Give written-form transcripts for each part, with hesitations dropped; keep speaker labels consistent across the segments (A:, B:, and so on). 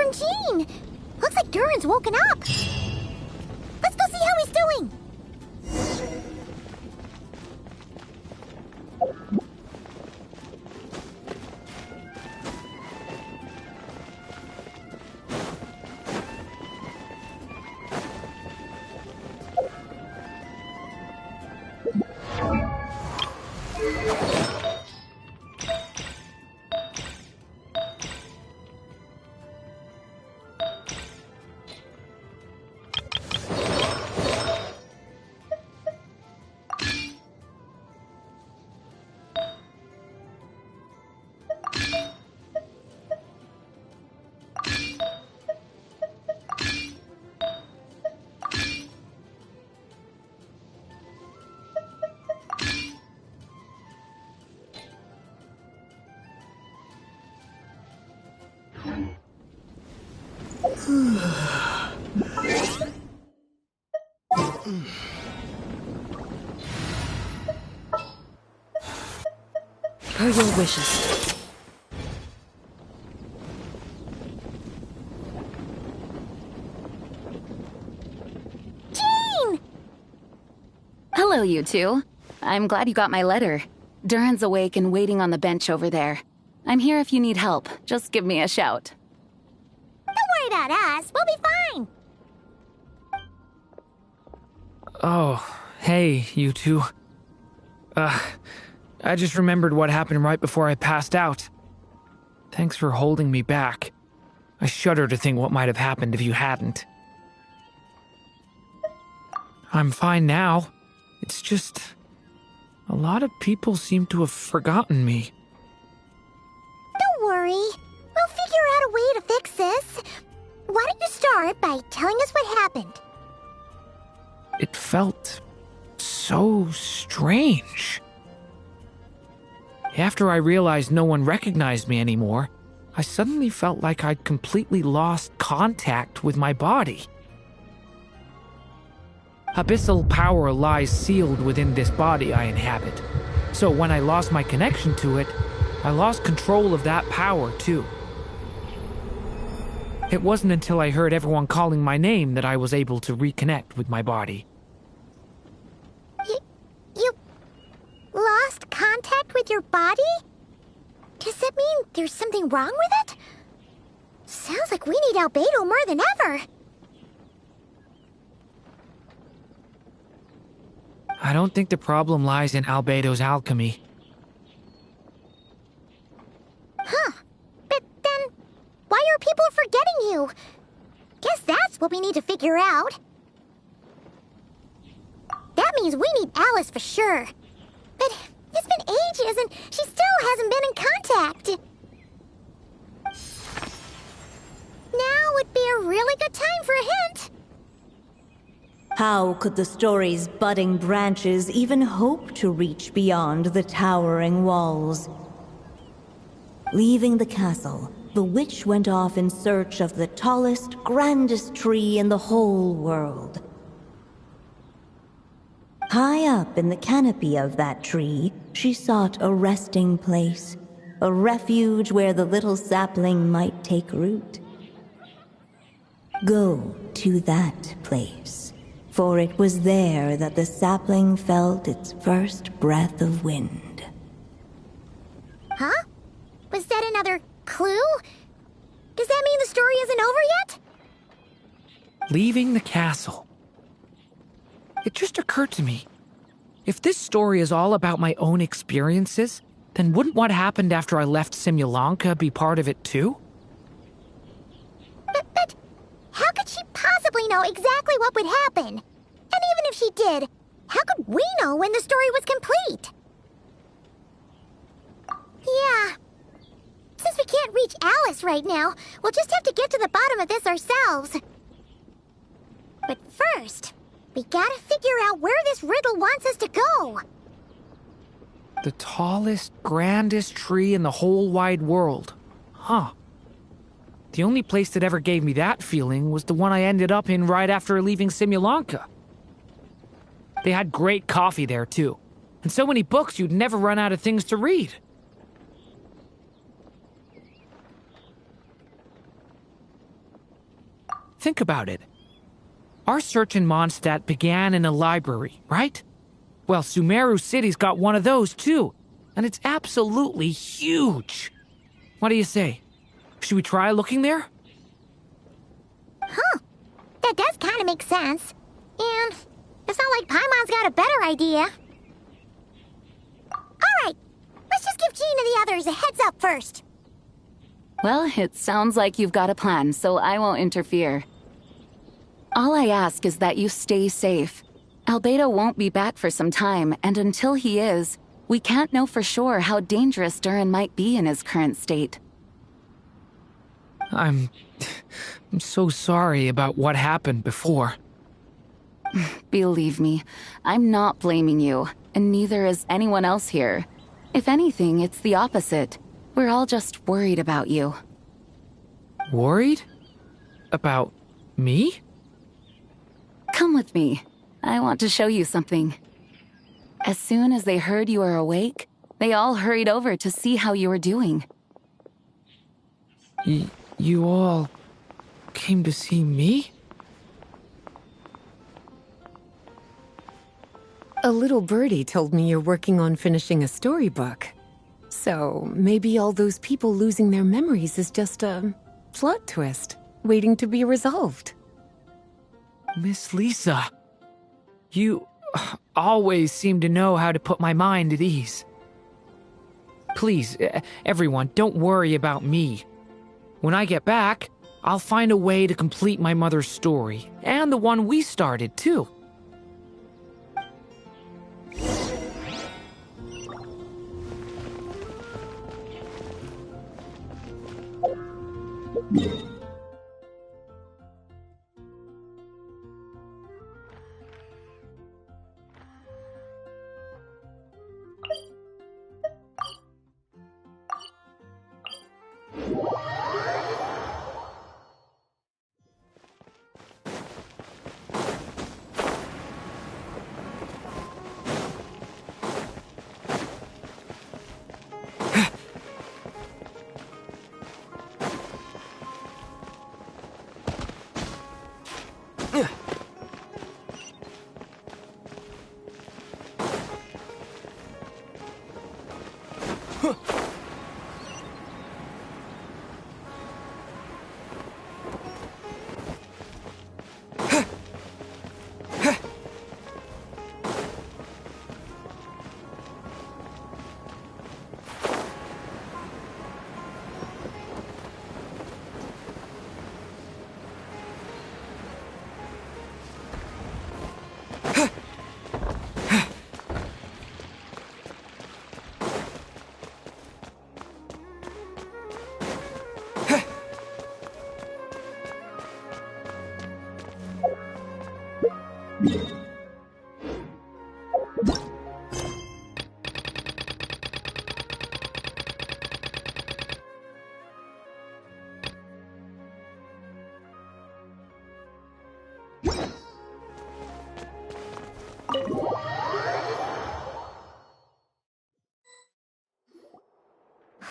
A: from Gene. Looks like Duran's woken up. Let's go see how he's doing.
B: Per your wishes.
A: Gene!
C: Hello, you two. I'm glad you got my letter. Duran's awake and waiting on the bench over there. I'm here if you need help. Just give me a shout.
A: Don't worry about us. We'll be fine.
D: Oh, hey, you two. I just remembered what happened right before I passed out. Thanks for holding me back. I shudder to think what might have happened if you hadn't. I'm fine now. It's just... a lot of people seem to have forgotten me.
A: Don't worry. We'll figure out a way to fix this. Why don't you start by telling us what happened?
D: It felt so strange. After I realized no one recognized me anymore, I suddenly felt like I'd completely lost contact with my body. Abyssal power lies sealed within this body I inhabit, so when I lost my connection to it, I lost control of that power too. It wasn't until I heard everyone calling my name that I was able to reconnect with my body.
A: You lost contact with your body? Does that mean there's something wrong with it? Sounds like we need Albedo more than ever.
D: I don't think the problem lies in Albedo's alchemy.
A: Huh. But then, why are people forgetting you? Guess that's what we need to figure out. That means we need Alice for sure. But it's been ages and she still hasn't been in contact. Now would be a really good time for a hint.
B: How could the story's budding branches even hope to reach beyond the towering walls? Leaving the castle, the witch went off in search of the tallest, grandest tree in the whole world. High up in the canopy of that tree, she sought a resting place, a refuge where the little sapling might take root. Go to that place, for it was there that the sapling felt its first breath of wind.
A: Huh? Was that another clue? Does that mean the story isn't over yet?
D: Leaving the castle. It just occurred to me. If this story is all about my own experiences, then wouldn't what happened after I left Simulanka be part of it too?
A: But how could she possibly know exactly what would happen? And even if she did, how could we know when the story was complete? Yeah. Since we can't reach Alice right now, we'll just have to get to the bottom of this ourselves. But first, we gotta figure out where this riddle wants us to go.
D: The tallest, grandest tree in the whole wide world. Huh. The only place that ever gave me that feeling was the one I ended up in right after leaving Simulanka. They had great coffee there, too. And so many books you'd never run out of things to read. think about it. Our search in Mondstadt began in a library, right? Well, Sumeru City's got one of those too, and it's absolutely huge. What do you say? Should we try looking there?
A: Huh. That does kind of make sense. And it's not like Paimon's got a better idea. Alright, let's just give Jean and the others a heads up first.
C: Well, it sounds like you've got a plan, so I won't interfere. All I ask is that you stay safe. Albedo won't be back for some time, and until he is, we can't know for sure how dangerous Duran might be in his current state.
D: I'm so sorry about what happened before.
C: Believe me, I'm not blaming you, and neither is anyone else here. If anything, it's the opposite. We're all just worried about you.
D: Worried? About me?
C: Come with me. I want to show you something. As soon as they heard you were awake, they all hurried over to see how you were doing.
D: You all came to see me?
E: A little birdie told me you're working on finishing a storybook. So maybe all those people losing their memories is just a plot twist, waiting to be resolved.
D: Miss Lisa, you always seem to know how to put my mind at ease. Please, everyone, don't worry about me. When I get back, I'll find a way to complete my mother's story, and the one we started, too.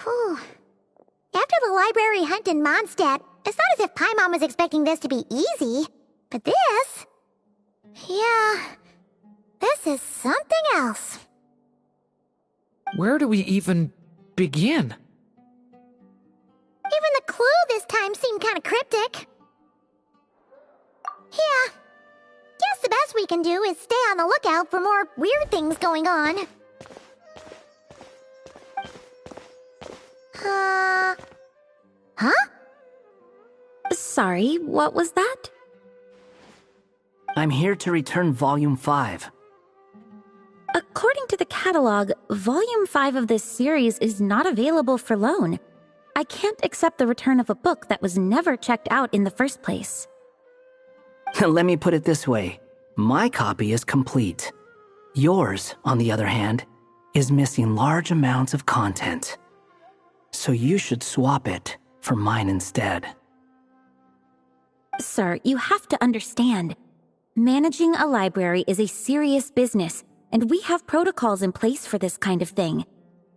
A: Whew. After the library hunt in Mondstadt, it's not as if Paimon was expecting this to be easy. But this... yeah... this is something else.
D: Where do we even begin?
A: Even the clue this time seemed kind of cryptic. Yeah. Guess the best we can do is stay on the lookout for more weird things going on. Huh?
F: Sorry, what was that?
G: I'm here to return Volume 5.
F: According to the catalog, Volume 5 of this series is not available for loan. I can't accept the return of a book that was never checked out in the first place.
G: Let me put it this way. My copy is complete. Yours, on the other hand, is missing large amounts of content. So you should swap it for mine instead.
F: Sir, you have to understand. Managing a library is a serious business, and we have protocols in place for this kind of thing.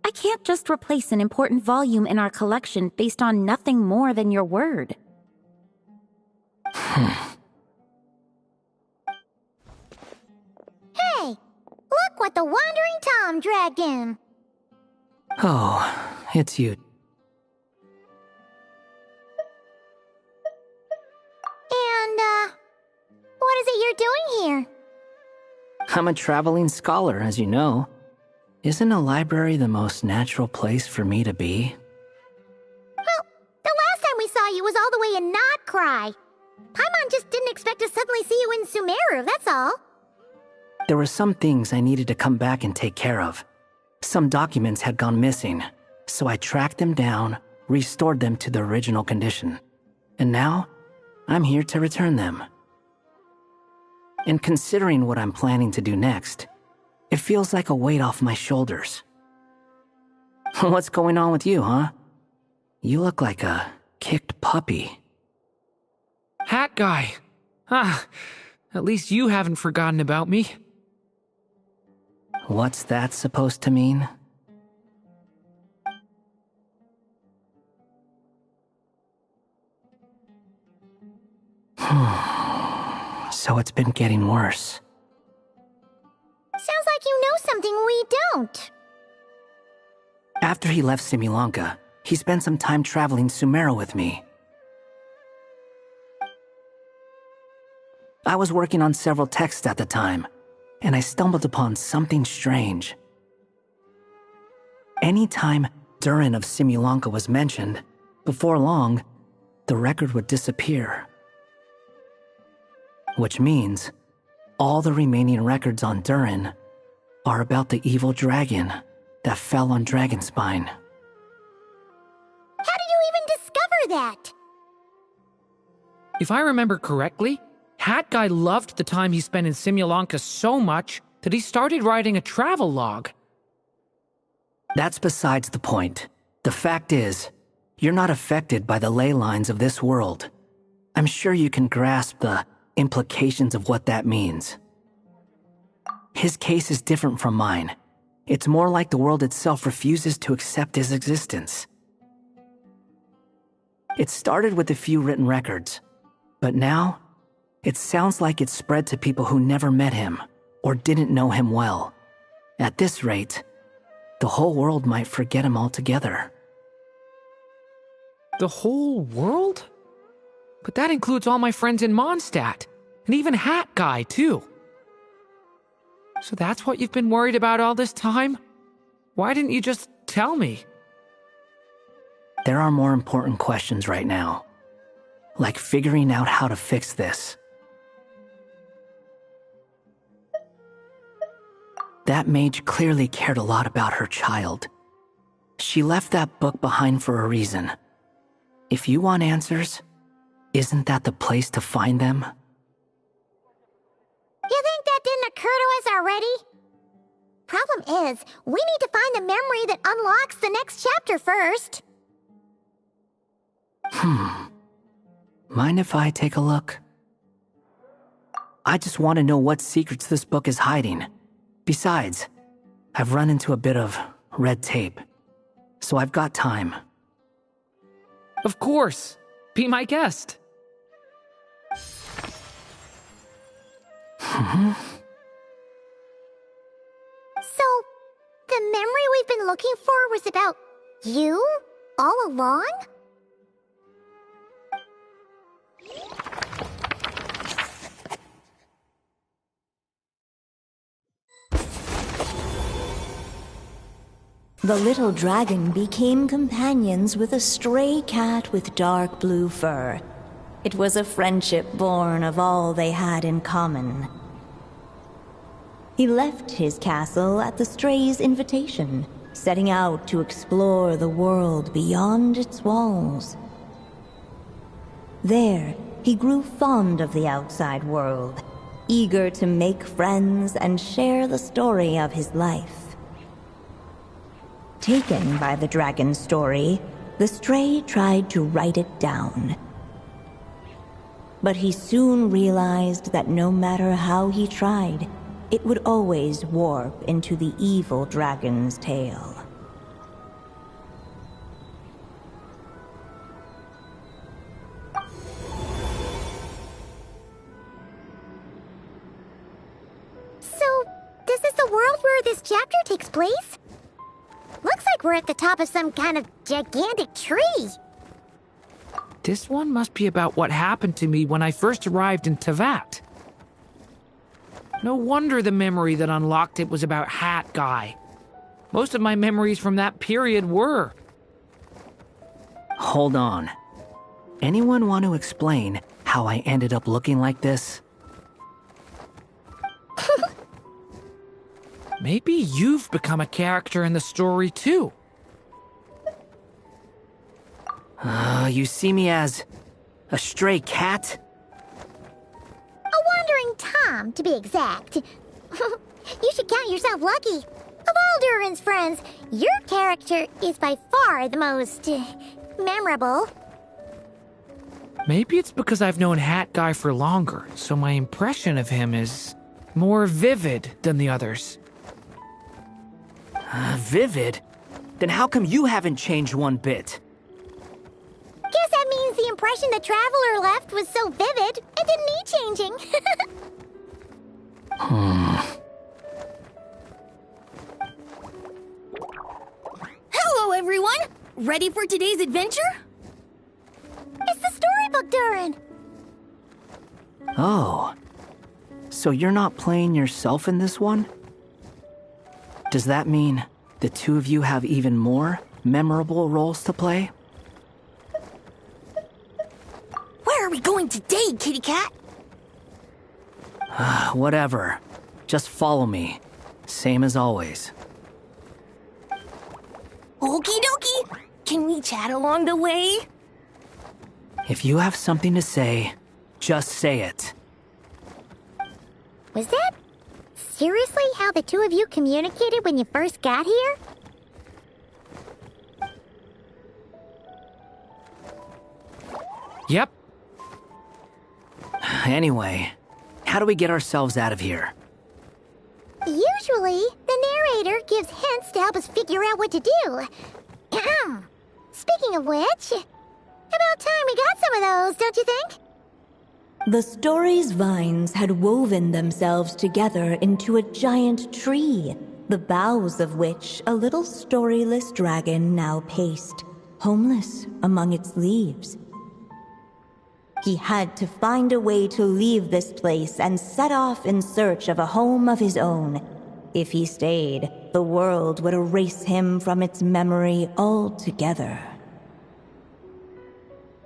F: I can't just replace an important volume in our collection based on nothing more than your word.
A: Hey, look what the Wandering Tom dragged in.
G: Oh, it's you.
A: And, what is it you're doing here?
G: I'm a traveling scholar, as you know. Isn't a library the most natural place for me to be?
A: Well, the last time we saw you was all the way in Not Cry. Paimon just didn't expect to suddenly see you in Sumeru, that's all.
G: There were some things I needed to come back and take care of. Some documents had gone missing, so I tracked them down, restored them to their original condition. And now, I'm here to return them. And considering what I'm planning to do next, it feels like a weight off my shoulders. What's going on with you, huh? You look like a kicked puppy.
D: Hat guy. Ah, at least you haven't forgotten about me.
G: What's that supposed to mean? So it's been getting worse.
A: Sounds like you know something we don't.
G: After he left Similanka, he spent some time traveling Sumeru with me. I was working on several texts at the time, and I stumbled upon something strange. Anytime Durin of Similanka was mentioned, before long, the record would disappear. Which means, all the remaining records on Durin are about the evil dragon that fell on Dragonspine.
A: How did you even discover that?
D: If I remember correctly, Hat Guy loved the time he spent in Similanka so much that he started writing a travel log.
G: That's besides the point. The fact is, you're not affected by the ley lines of this world. I'm sure you can grasp the implications of what that means. His case is different from mine. It's more like the world itself refuses to accept his existence. It started with a few written records, but now, it sounds like it's spread to people who never met him or didn't know him well. At this rate, the whole world might forget him altogether.
D: The whole world? But that includes all my friends in Mondstadt, and even Hat Guy, too. So that's what you've been worried about all this time? Why didn't you just tell me?
G: There are more important questions right now, like figuring out how to fix this. That mage clearly cared a lot about her child. She left that book behind for a reason. If you want answers, isn't that the place to find them?
A: You think that didn't occur to us already? Problem is, we need to find the memory that unlocks the next chapter first.
G: Mind if I take a look? I just want to know what secrets this book is hiding. Besides, I've run into a bit of red tape, so I've got time.
D: Of course. Be my guest.
A: So, the memory we've been looking for was about you? All along?
B: The little dragon became companions with a stray cat with dark blue fur. It was a friendship born of all they had in common. He left his castle at the stray's invitation, setting out to explore the world beyond its walls. There, he grew fond of the outside world, eager to make friends and share the story of his life. Taken by the dragon's story, the stray tried to write it down. But he soon realized that no matter how he tried, it would always warp into the evil dragon's tale.
A: this chapter takes place? Looks like we're at the top of some kind of gigantic tree.
D: This one must be about what happened to me when I first arrived in Tevat. No wonder the memory that unlocked it was about Hat Guy. Most of my memories from that period were.
G: Hold on. Anyone want to explain how I ended up looking like this?
D: Maybe you've become a character in the story too.
G: You see me as a stray cat?
A: A wandering Tom, to be exact. You should count yourself lucky. Of all Durin's friends, your character is by far the most memorable.
D: Maybe it's because I've known Hat Guy for longer, so my impression of him is more vivid than the others.
G: Vivid? Then how come you haven't changed one bit?
A: Guess that means the impression the Traveler left was so vivid, it didn't need changing.
H: Hello, everyone! Ready for today's adventure?
A: It's the storybook, Durin.
G: Oh. So you're not playing yourself in this one? Does that mean the two of you have even more memorable roles to play?
H: Where are we going today, kitty cat?
G: Whatever. Just follow me. Same as always.
H: Okie dokie! Can we chat along the way?
G: If you have something to say, just say it.
A: Was that seriously how the two of you communicated when you first got here?
D: Yep.
G: Anyway, how do we get ourselves out of here?
A: Usually, the narrator gives hints to help us figure out what to do. Speaking of which, about time we got some of those, don't you think?
B: The story's vines had woven themselves together into a giant tree, the boughs of which a little storyless dragon now paced, homeless among its leaves. He had to find a way to leave this place and set off in search of a home of his own. If he stayed, the world would erase him from its memory altogether.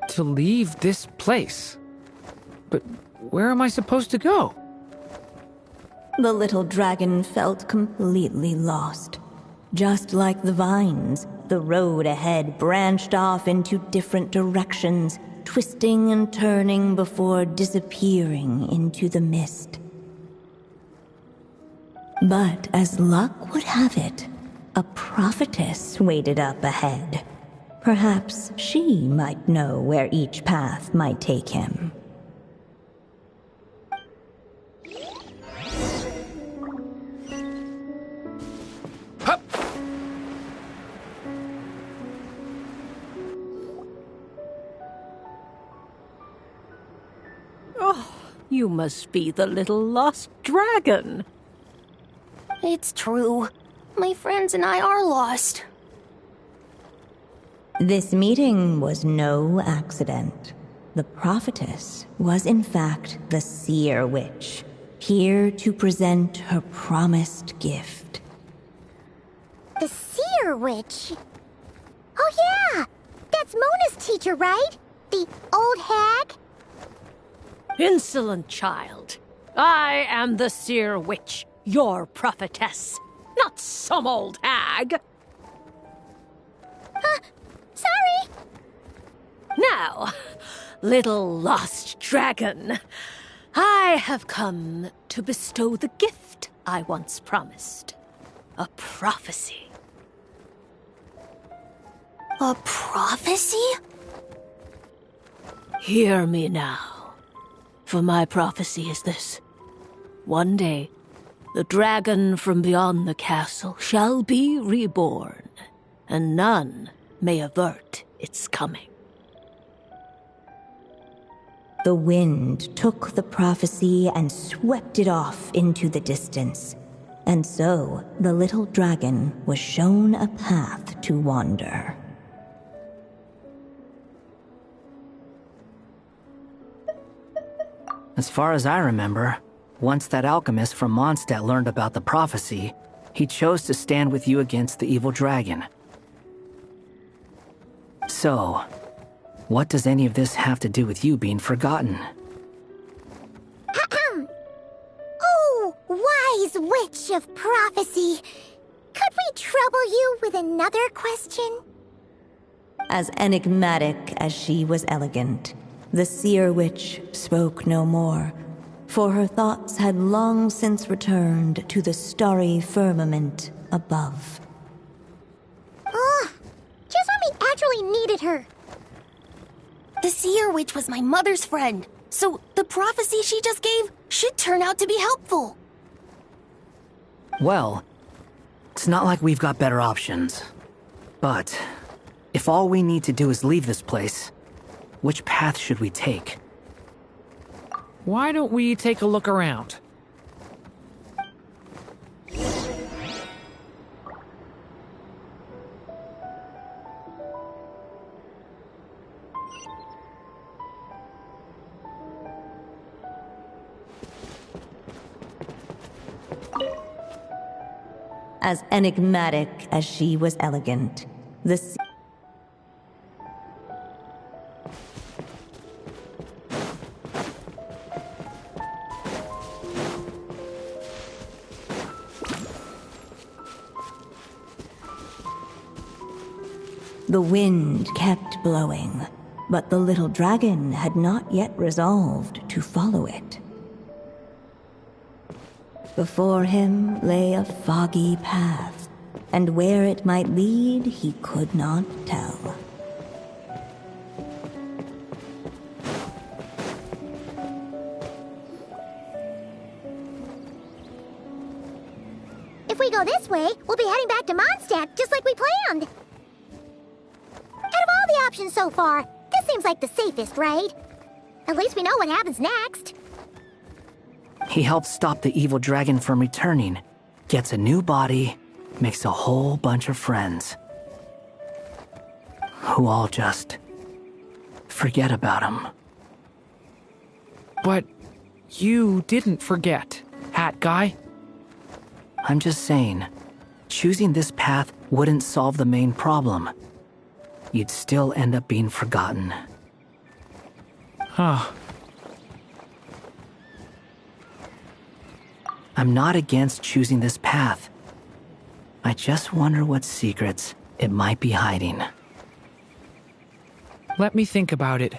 D: To leave this place? But where am I supposed to go?
B: The little dragon felt completely lost. Just like the vines, the road ahead branched off into different directions, twisting and turning before disappearing into the mist. But as luck would have it, a prophetess waited up ahead. Perhaps she might know where each path might take him.
D: Hup!
I: Oh, you must be the little lost dragon.
H: It's true. My friends and I are lost.
B: This meeting was no accident. The prophetess was in fact the seer witch, here to present her promised gift.
A: The seer witch. Oh yeah! That's Mona's teacher, right? The old hag?
I: Insolent child. I am the seer witch, your prophetess, not some old hag.
A: Sorry!
I: Now, little lost dragon, I have come to bestow the gift I once promised. A prophecy.
H: A prophecy?
I: Hear me now, for my prophecy is this. One day, the dragon from beyond the castle shall be reborn, and none may avert its coming.
B: The wind took the prophecy and swept it off into the distance. And so, the little dragon was shown a path to wander.
G: As far as I remember, once that alchemist from Mondstadt learned about the prophecy, he chose to stand with you against the evil dragon. So, what does any of this have to do with you being forgotten?
A: Oh, wise witch of prophecy! Could we trouble you with another question?
B: As enigmatic as she was elegant, the seer witch spoke no more, for her thoughts had long since returned to the starry firmament above.
A: Ugh! Chisami actually needed her.
H: The Seer Witch was my mother's friend, so the prophecy she just gave should turn out to be helpful.
G: Well, it's not like we've got better options. But, if all we need to do is leave this place, which path should we take?
D: Why don't we take a look around?
B: As enigmatic as she was elegant, the wind kept blowing, but the little dragon had not yet resolved to follow it. Before him lay a foggy path, and where it might lead he could not tell.
A: If we go this way, we'll be heading back to Mondstadt, just like we planned. Out of all the options so far, this seems like the safest, right? At least we know what happens next.
G: He helps stop the evil dragon from returning, gets a new body, makes a whole bunch of friends. Who all just forget about him.
D: But you didn't forget, Hat Guy.
G: I'm just saying, choosing this path wouldn't solve the main problem. You'd still end up being forgotten.
D: Huh.
G: I'm not against choosing this path. I just wonder what secrets it might be hiding.
D: Let me think about it.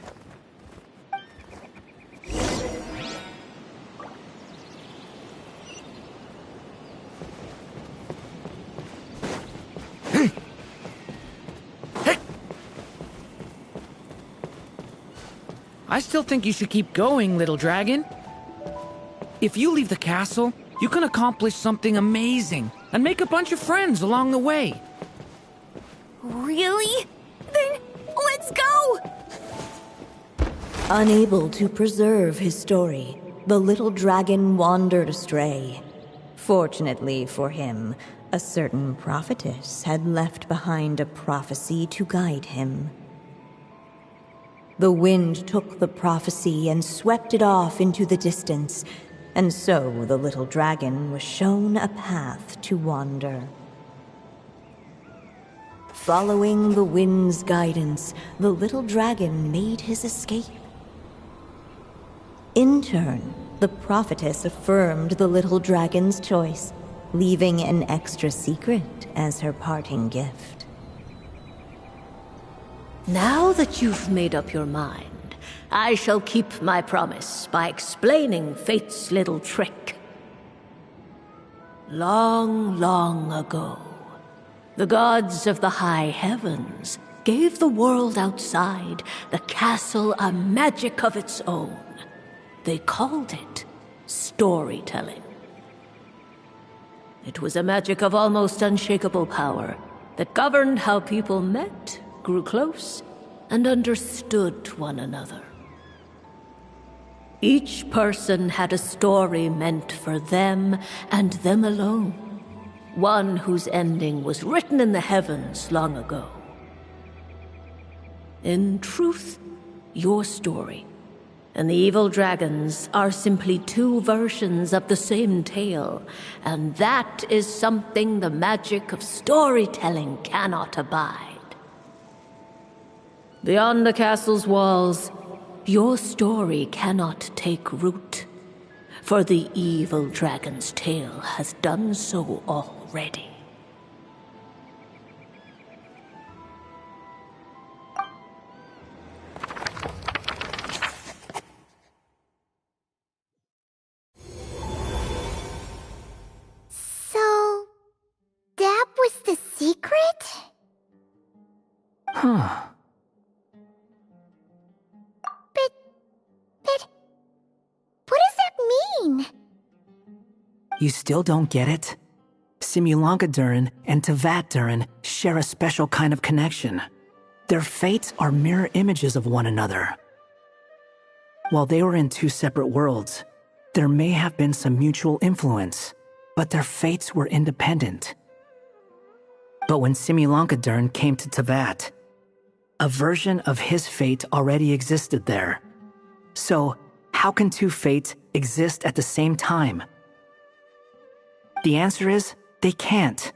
D: I still think you should keep going, little dragon. If you leave the castle, you can accomplish something amazing and make a bunch of friends along the way.
H: Really? Then let's go!
B: Unable to preserve his story, the little dragon wandered astray. Fortunately for him, a certain prophetess had left behind a prophecy to guide him. The wind took the prophecy and swept it off into the distance, and so the little dragon was shown a path to wander. Following the wind's guidance, the little dragon made his escape. In turn, the prophetess affirmed the little dragon's choice, leaving an extra secret as her parting gift.
I: Now that you've made up your mind, I shall keep my promise by explaining fate's little trick. Long, long ago, the gods of the high heavens gave the world outside the castle a magic of its own. They called it storytelling. It was a magic of almost unshakable power that governed how people met, grew close, and understood one another. Each person had a story meant for them and them alone. One whose ending was written in the heavens long ago. In truth, your story and the evil dragons are simply two versions of the same tale, and that is something the magic of storytelling cannot abide. Beyond the castle's walls, your story cannot take root, for the evil dragon's tale has done so already.
A: So, that was the secret?
G: Huh.
A: But what does that mean?
G: You still don't get it? Simulanka Durin and Tevat Durin share a special kind of connection. Their fates are mirror images of one another. While they were in two separate worlds, there may have been some mutual influence, but their fates were independent. But when Simulanka Durin came to Tevat, a version of his fate already existed there. So, how can two fates exist at the same time? The answer is, they can't.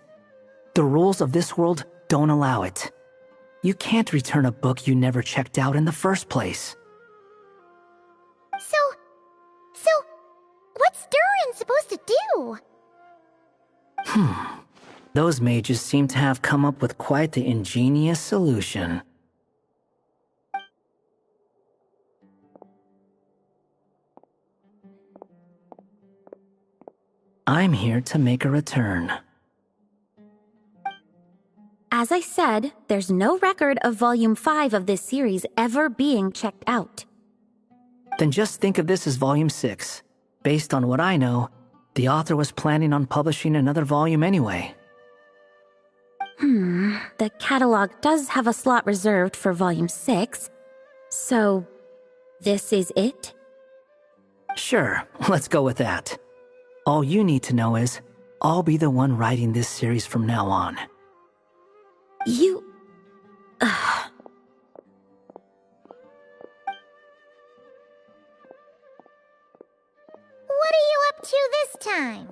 G: The rules of this world don't allow it. You can't return a book you never checked out in the first place.
A: So, what's Durin supposed to do?
G: Those mages seem to have come up with quite the ingenious solution. I'm here to make a return.
F: As I said, there's no record of Volume 5 of this series ever being checked out.
G: Then just think of this as Volume 6. Based on what I know, the author was planning on publishing another volume anyway.
F: The catalog does have a slot reserved for Volume 6, so this is it?
G: Sure, let's go with that. All you need to know is, I'll be the one writing this series from now on.
F: You...
A: What are you up to this time?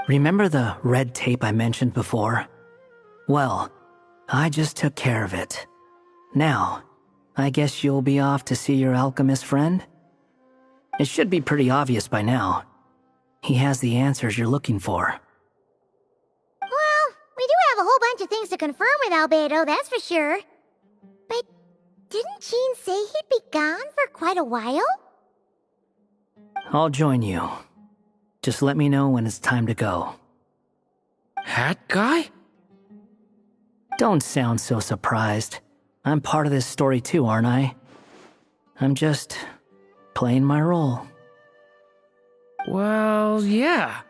G: Remember the red tape I mentioned before? Well, I just took care of it. Now, I guess you'll be off to see your alchemist friend? It should be pretty obvious by now. He has the answers you're looking for.
A: Well, we do have a whole bunch of things to confirm with Albedo, that's for sure. But didn't Jean say he'd be gone for quite a while?
G: I'll join you. Just let me know when it's time to go.
D: Hat guy?
G: Don't sound so surprised. I'm part of this story too, aren't I? I'm just playing my role.
D: Well, yeah.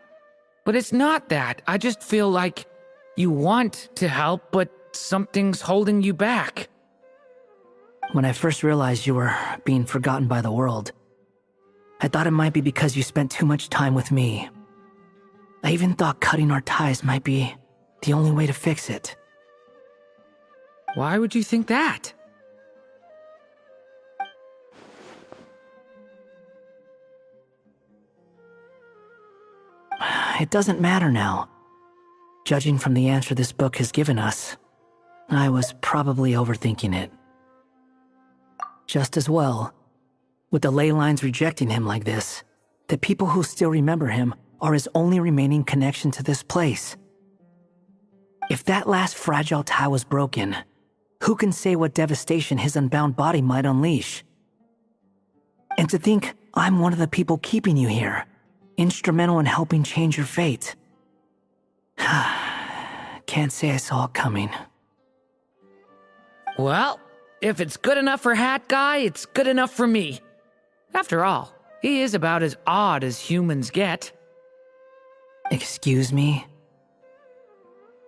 D: But it's not that. I just feel like you want to help, but something's holding you back.
G: When I first realized you were being forgotten by the world, I thought it might be because you spent too much time with me. I even thought cutting our ties might be the only way to fix it.
D: Why would you think that?
G: It doesn't matter now. Judging from the answer this book has given us, I was probably overthinking it. Just as well, with the ley lines rejecting him like this, the people who still remember him are his only remaining connection to this place. If that last fragile tie was broken, who can say what devastation his unbound body might unleash? And to think I'm one of the people keeping you here, instrumental in helping change your fate. Can't say I saw it coming.
D: Well, if it's good enough for Hat Guy, it's good enough for me. After all, he is about as odd as humans get.
G: Excuse me?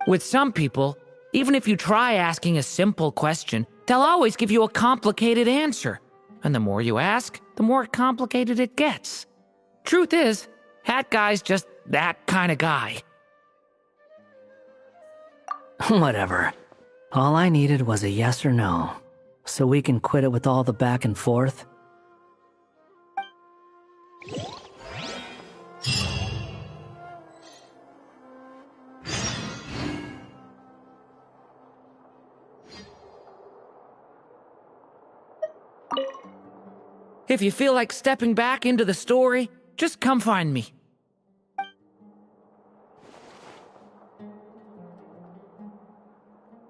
D: With some people, even if you try asking a simple question, they'll always give you a complicated answer. And the more you ask, the more complicated it gets. Truth is, Hat Guy's just that kind of guy.
G: Whatever. All I needed was a yes or no, so we can quit it with all the back and forth.
D: If you feel like stepping back into the story, just come find me.